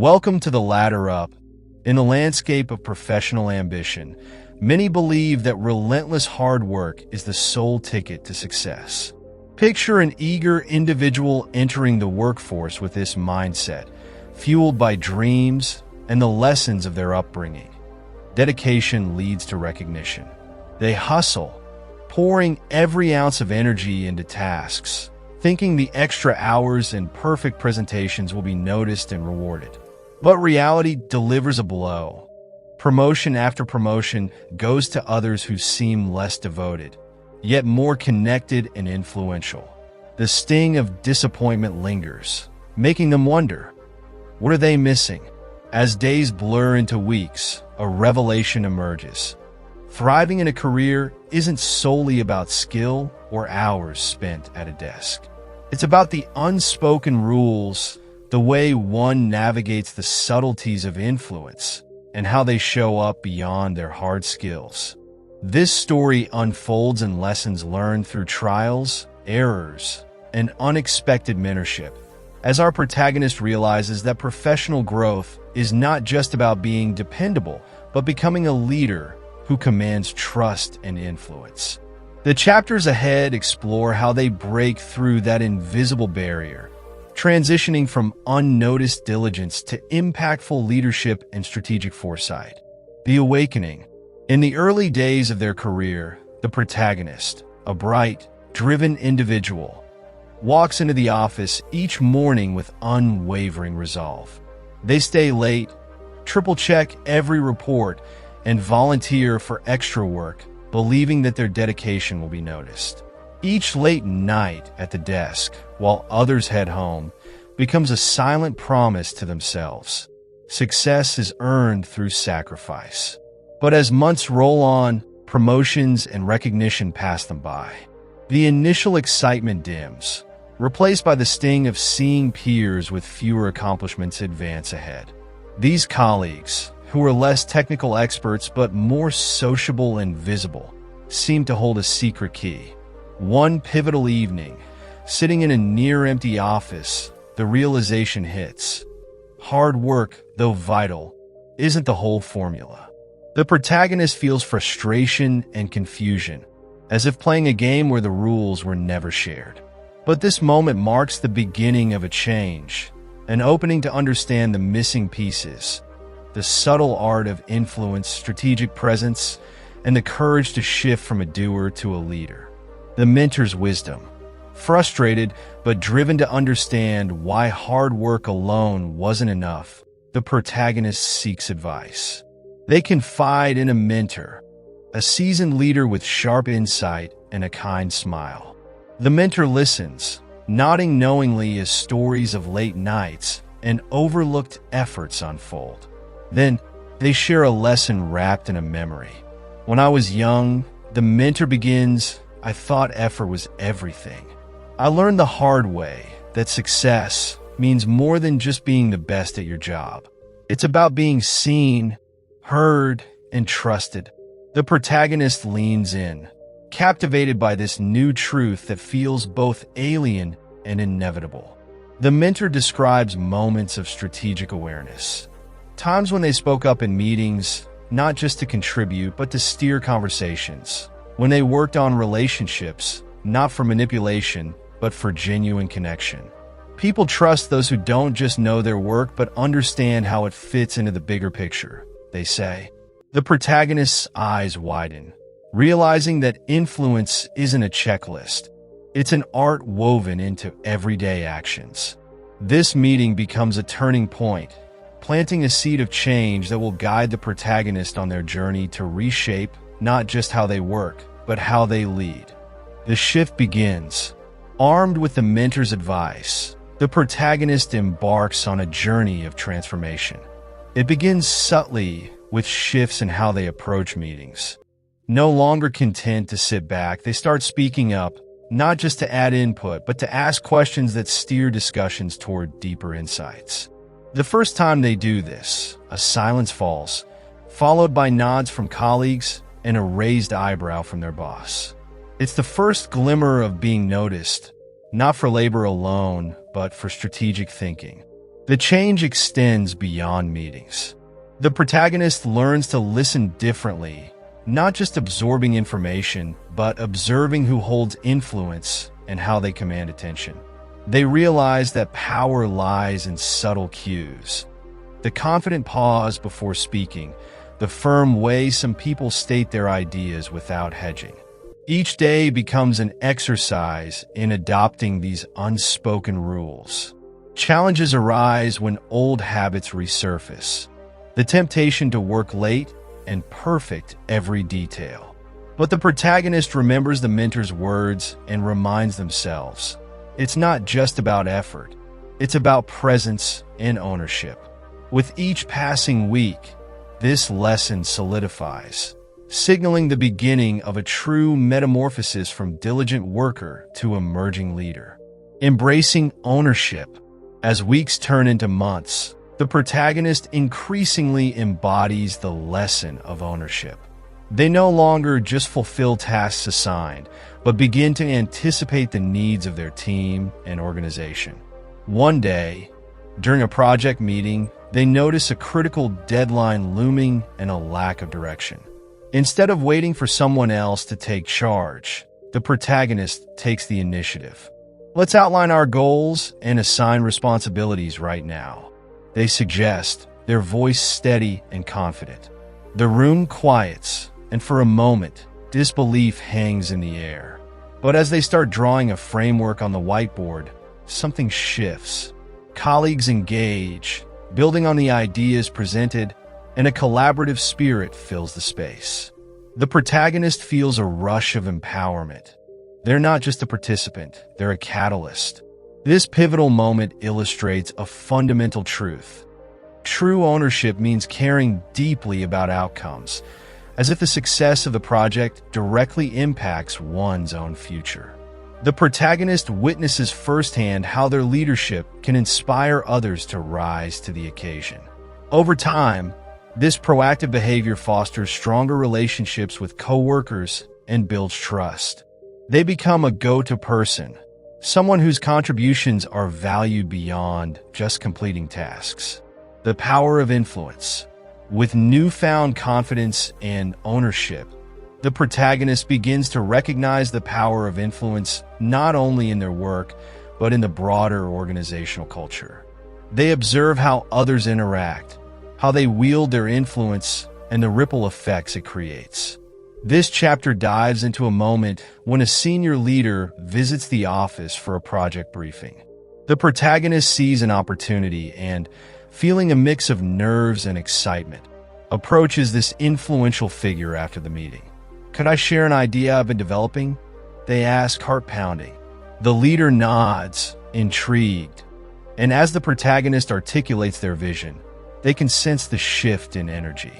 Welcome to the ladder up. In the landscape of professional ambition, many believe that relentless hard work is the sole ticket to success. Picture an eager individual entering the workforce with this mindset, fueled by dreams and the lessons of their upbringing. Dedication leads to recognition. They hustle, pouring every ounce of energy into tasks, thinking the extra hours and perfect presentations will be noticed and rewarded. But reality delivers a blow. Promotion after promotion goes to others who seem less devoted, yet more connected and influential. The sting of disappointment lingers, making them wonder, what are they missing? As days blur into weeks, a revelation emerges. Thriving in a career isn't solely about skill or hours spent at a desk. It's about the unspoken rules, the way one navigates the subtleties of influence, and how they show up beyond their hard skills. This story unfolds in lessons learned through trials, errors, and unexpected mentorship, as our protagonist realizes that professional growth is not just about being dependable, but becoming a leader who commands trust and influence. The chapters ahead explore how they break through that invisible barrier, transitioning from unnoticed diligence to impactful leadership and strategic foresight. The awakening. In the early days of their career, the protagonist, a bright, driven individual, walks into the office each morning with unwavering resolve. They stay late, triple-check every report, and volunteer for extra work, believing that their dedication will be noticed. Each late night at the desk, while others head home, becomes a silent promise to themselves. Success is earned through sacrifice. But as months roll on, promotions and recognition pass them by. The initial excitement dims, replaced by the sting of seeing peers with fewer accomplishments advance ahead. These colleagues, who are less technical experts but more sociable and visible, seem to hold a secret key. One pivotal evening, sitting in a near-empty office, the realization hits. Hard work, though vital, isn't the whole formula. The protagonist feels frustration and confusion, as if playing a game where the rules were never shared. But this moment marks the beginning of a change, an opening to understand the missing pieces, the subtle art of influence, strategic presence, and the courage to shift from a doer to a leader. The mentor's wisdom. Frustrated but driven to understand why hard work alone wasn't enough, the protagonist seeks advice. They confide in a mentor, a seasoned leader with sharp insight and a kind smile. The mentor listens, nodding knowingly as stories of late nights and overlooked efforts unfold. Then, they share a lesson wrapped in a memory. When I was young, the mentor begins, I thought effort was everything. I learned the hard way that success means more than just being the best at your job. It's about being seen, heard, and trusted. The protagonist leans in, captivated by this new truth that feels both alien and inevitable. The mentor describes moments of strategic awareness, times when they spoke up in meetings, not just to contribute, but to steer conversations. When they worked on relationships, not for manipulation, but for genuine connection. People trust those who don't just know their work, but understand how it fits into the bigger picture, they say. The protagonist's eyes widen, realizing that influence isn't a checklist. It's an art woven into everyday actions. This meeting becomes a turning point, planting a seed of change that will guide the protagonist on their journey to reshape not just how they work, but how they lead. The shift begins. Armed with the mentor's advice, the protagonist embarks on a journey of transformation. It begins subtly with shifts in how they approach meetings. No longer content to sit back, they start speaking up, not just to add input, but to ask questions that steer discussions toward deeper insights. The first time they do this, a silence falls, followed by nods from colleagues and a raised eyebrow from their boss. It's the first glimmer of being noticed, not for labor alone, but for strategic thinking. The change extends beyond meetings. The protagonist learns to listen differently, not just absorbing information, but observing who holds influence and how they command attention. They realize that power lies in subtle cues. The confident pause before speaking, the firm way some people state their ideas without hedging. Each day becomes an exercise in adopting these unspoken rules. Challenges arise when old habits resurface. The temptation to work late and perfect every detail. But the protagonist remembers the mentor's words and reminds themselves, it's not just about effort, it's about presence and ownership. With each passing week, this lesson solidifies, signaling the beginning of a true metamorphosis from diligent worker to emerging leader. Embracing ownership. As weeks turn into months, the protagonist increasingly embodies the lesson of ownership. They no longer just fulfill tasks assigned, but begin to anticipate the needs of their team and organization. One day, during a project meeting, they notice a critical deadline looming and a lack of direction. Instead of waiting for someone else to take charge, the protagonist takes the initiative. Let's outline our goals and assign responsibilities right now, they suggest, their voice steady and confident. The room quiets, and for a moment, disbelief hangs in the air. But as they start drawing a framework on the whiteboard, something shifts. Colleagues engage, building on the ideas presented, and a collaborative spirit fills the space. The protagonist feels a rush of empowerment. They're not just a participant, they're a catalyst. This pivotal moment illustrates a fundamental truth. True ownership means caring deeply about outcomes, as if the success of the project directly impacts one's own future. The protagonist witnesses firsthand how their leadership can inspire others to rise to the occasion. Over time, this proactive behavior fosters stronger relationships with coworkers and builds trust. They become a go-to person, someone whose contributions are valued beyond just completing tasks. The power of influence. With newfound confidence and ownership, the protagonist begins to recognize the power of influence not only in their work, but in the broader organizational culture. They observe how others interact, how they wield their influence, and the ripple effects it creates. This chapter dives into a moment when a senior leader visits the office for a project briefing. The protagonist sees an opportunity and, feeling a mix of nerves and excitement, approaches this influential figure after the meeting. "Could I share an idea I've been developing?" they ask, heart pounding. The leader nods, intrigued, and as the protagonist articulates their vision, they can sense the shift in energy.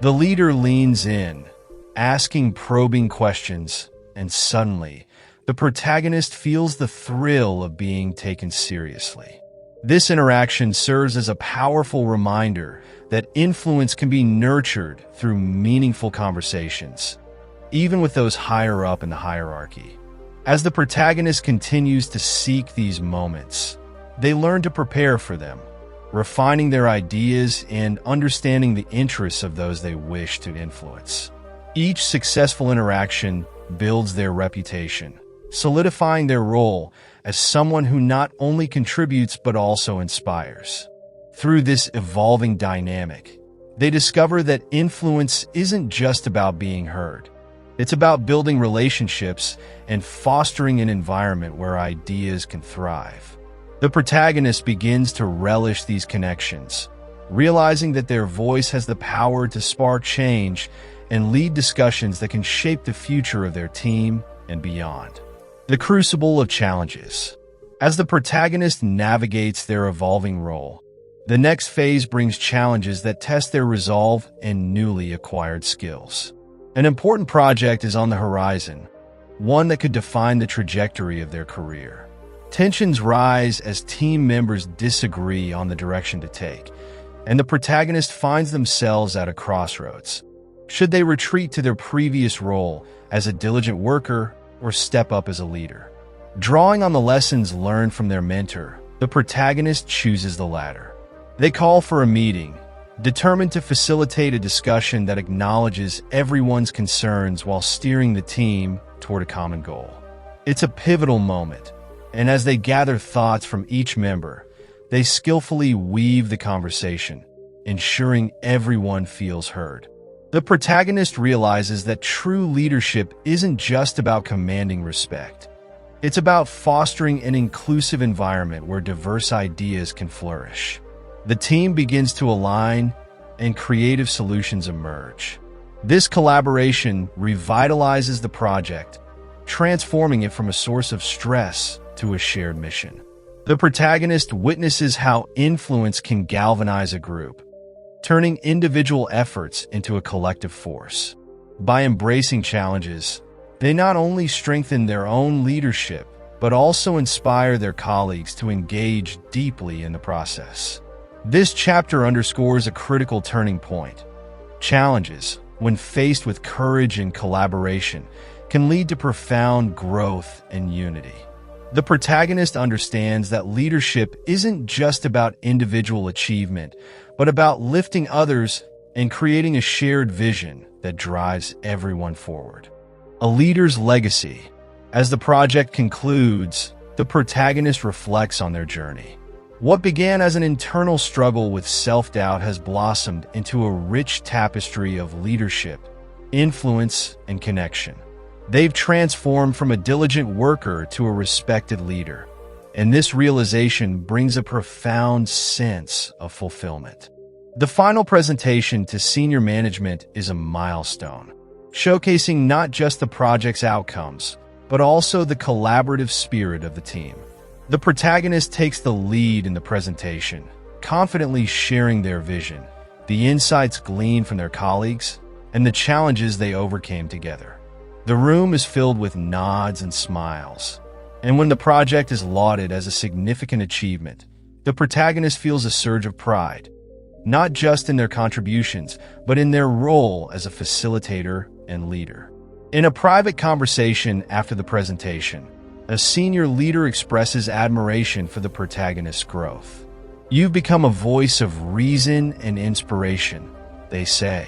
The leader leans in, asking probing questions, and suddenly, the protagonist feels the thrill of being taken seriously. This interaction serves as a powerful reminder that influence can be nurtured through meaningful conversations, even with those higher up in the hierarchy. As the protagonist continues to seek these moments, they learn to prepare for them, refining their ideas and understanding the interests of those they wish to influence. Each successful interaction builds their reputation, solidifying their role as someone who not only contributes but also inspires. Through this evolving dynamic, they discover that influence isn't just about being heard. It's about building relationships and fostering an environment where ideas can thrive. The protagonist begins to relish these connections, realizing that their voice has the power to spark change and lead discussions that can shape the future of their team and beyond. The crucible of challenges. As the protagonist navigates their evolving role, the next phase brings challenges that test their resolve and newly acquired skills. An important project is on the horizon, one that could define the trajectory of their career. Tensions rise as team members disagree on the direction to take, and the protagonist finds themselves at a crossroads. Should they retreat to their previous role as a diligent worker or step up as a leader? Drawing on the lessons learned from their mentor, The protagonist chooses the latter. They call for a meeting, determined to facilitate a discussion that acknowledges everyone's concerns while steering the team toward a common goal. It's a pivotal moment, and as they gather thoughts from each member, they skillfully weave the conversation, ensuring everyone feels heard. The protagonist realizes that true leadership isn't just about commanding respect. It's about fostering an inclusive environment where diverse ideas can flourish. The team begins to align and creative solutions emerge. This collaboration revitalizes the project, transforming it from a source of stress to a shared mission. The protagonist witnesses how influence can galvanize a group, turning individual efforts into a collective force. By embracing challenges, they not only strengthen their own leadership, but also inspire their colleagues to engage deeply in the process. This chapter underscores a critical turning point. Challenges, when faced with courage and collaboration, can lead to profound growth and unity. The protagonist understands that leadership isn't just about individual achievement, but about lifting others and creating a shared vision that drives everyone forward. A leader's legacy. As the project concludes, the protagonist reflects on their journey. What began as an internal struggle with self-doubt has blossomed into a rich tapestry of leadership, influence, and connection. They've transformed from a diligent worker to a respected leader, and this realization brings a profound sense of fulfillment. The final presentation to senior management is a milestone, showcasing not just the project's outcomes, but also the collaborative spirit of the team. The protagonist takes the lead in the presentation, confidently sharing their vision, the insights gleaned from their colleagues, and the challenges they overcame together. The room is filled with nods and smiles, and when the project is lauded as a significant achievement, the protagonist feels a surge of pride, not just in their contributions, but in their role as a facilitator and leader. In a private conversation after the presentation, a senior leader expresses admiration for the protagonist's growth. "You've become a voice of reason and inspiration," they say.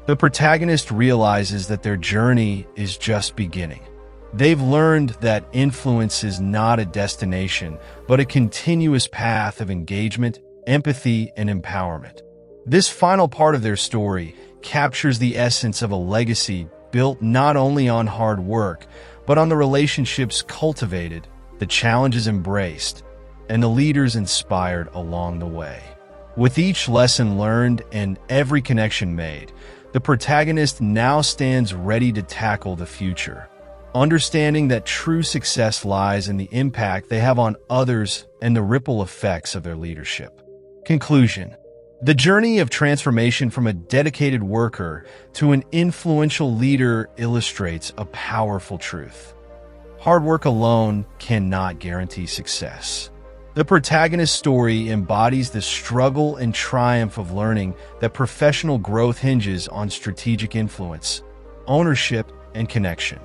The protagonist realizes that their journey is just beginning. They've learned that influence is not a destination, but a continuous path of engagement, empathy, and empowerment. This final part of their story captures the essence of a legacy built not only on hard work, but on the relationships cultivated, the challenges embraced, and the leaders inspired along the way. With each lesson learned and every connection made, the protagonist now stands ready to tackle the future, understanding that true success lies in the impact they have on others and the ripple effects of their leadership. Conclusion. The journey of transformation from a dedicated worker to an influential leader illustrates a powerful truth. Hard work alone cannot guarantee success. The protagonist's story embodies the struggle and triumph of learning that professional growth hinges on strategic influence, ownership, and connection.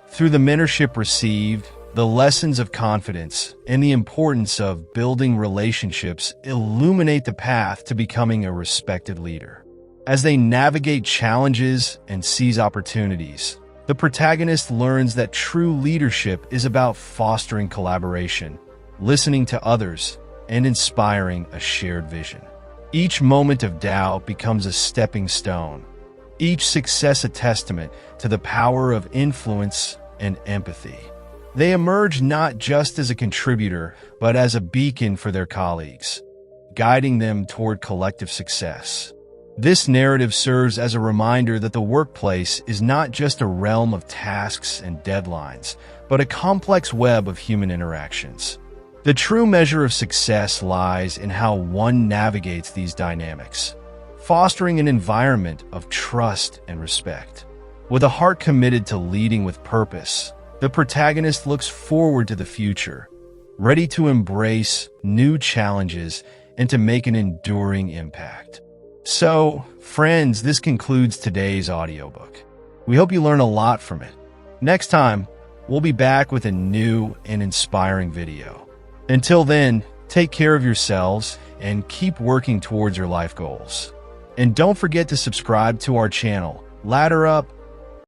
Through the mentorship received, the lessons of confidence, and the importance of building relationships illuminate the path to becoming a respected leader. As they navigate challenges and seize opportunities, the protagonist learns that true leadership is about fostering collaboration, listening to others, and inspiring a shared vision. Each moment of doubt becomes a stepping stone, each success a testament to the power of influence and empathy. They emerge not just as a contributor, but as a beacon for their colleagues, guiding them toward collective success. This narrative serves as a reminder that the workplace is not just a realm of tasks and deadlines, but a complex web of human interactions. The true measure of success lies in how one navigates these dynamics, fostering an environment of trust and respect. With a heart committed to leading with purpose, the protagonist looks forward to the future, ready to embrace new challenges and to make an enduring impact. So, friends, this concludes today's audiobook. We hope you learn a lot from it. Next time, we'll be back with a new and inspiring video. Until then, Take care of yourselves and keep working towards your life goals. And don't forget to subscribe to our channel, Ladder Up,